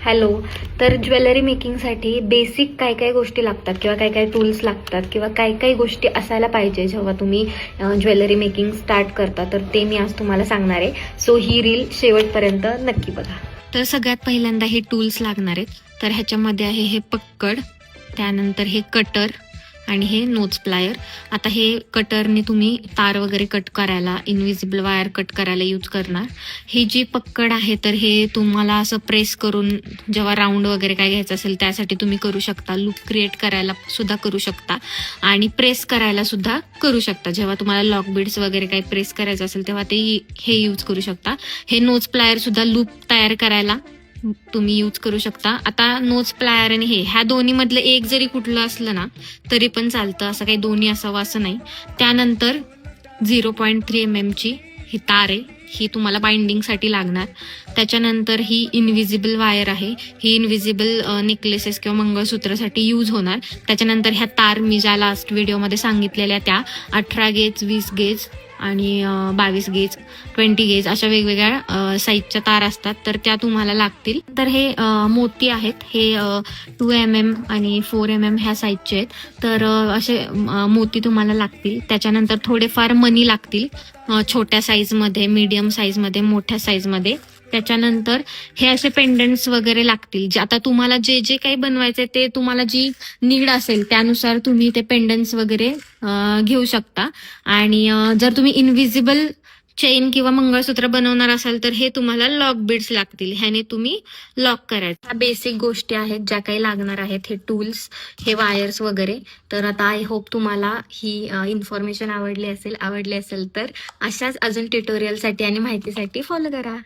Hello. तर jewellery मेकिंगसाठी basic काय काय गोष्टी लागतात किंवा काय काय टूल्स लागतात किंवा काय काय गोष्टी असायला पाहिजे जेव्हा तुम्ही ज्वेलरी मेकिंग स्टार्ट करता, तर ते मी आज तुम्हाला सांगणार आहे. सो ही रील शेवटपर्यंत नक्की बघा. तर सगळ्यात पहिल्यांदा हे टूल्स लागणार आहेत. तर ह्याच्यामध्ये आहे हे पक्कड, त्यानंतर हे कटर आणि हे नोज प्लायर. आता हे कटरने तुम्ही तार वगैरे कट करायला, इनविजिबल वायर कट करायला यूज करणार. ही जी पक्कड आहे तर हे तुम्हाला असं प्रेस करून जेव्हा राऊंड वगैरे काय घ्यायचं असेल त्यासाठी तुम्ही करू शकता. लूप क्रिएट करायला सुद्धा करू शकता आणि प्रेस करायला सुद्धा करू शकता. जेव्हा तुम्हाला लॉक बीड्स वगैरे काही प्रेस करायचं असेल तेव्हा ते हे यूज करू शकता. हे नोज प्लायर सुद्धा लूप तयार करायला तुम्ही यूज करू शकता. आता नोज प्लायर आणि ह्या दोन्ही मधलं एक जरी कुठलं असलं ना तरी पण चालतं, असं काही दोन्ही असावं असं नाही. त्यानंतर 0.3 mm ची ही तार आहे, ही तुम्हाला बाइंडिंगसाठी लागणार. त्याच्यानंतर ही इनविजिबल वायर आहे, ही इनविजिबल नेकलेसेस किंवा मंगळसूत्रासाठी यूज होणार. त्याच्यानंतर ह्या तार मी ज्या लास्ट व्हिडिओमध्ये सांगितलेल्या त्या 18 गेज, 20 गेज आणि 22 गेज, 20 गेज अशा वेगवेगळ्या साईजच्या तार असतात, तर त्या तुम्हाला लागतील. तर हे मोती आहेत, हे 2 mm आणि 4 mm ह्या साईजचे आहेत. तर असे मोती तुम्हाला लागतील. त्याच्यानंतर थोडेफार मनी लागतील, छोट्या साईजमध्ये, मीडियम साईजमध्ये, मोठ्या साईजमध्ये. त्याच्यानंतर हे असे पेंडंट्स वगैरे लागतील. जे आता तुम्हाला जे जे काही बनवायचे ते तुम्हाला जी नीड असेल त्यानुसार तुम्ही ते पेंडंट्स वगैरे घेऊ शकता. आणि जर तुम्ही इनविजिबल चेन किंवा मंगळसूत्र बनवणार असाल तर हे तुम्हाला लॉक बीड्स लागतील, ह्याने तुम्ही लॉक करायचं. ह्या बेसिक गोष्टी आहेत ज्या काही लागणार आहेत, हे टूल्स, हे वायर्स वगैरे. तर आता आय होप तुम्हाला ही इन्फॉर्मेशन आवडली असेल तर अशाच अजून ट्युटोरियलसाठी आणि माहितीसाठी फॉलो करा.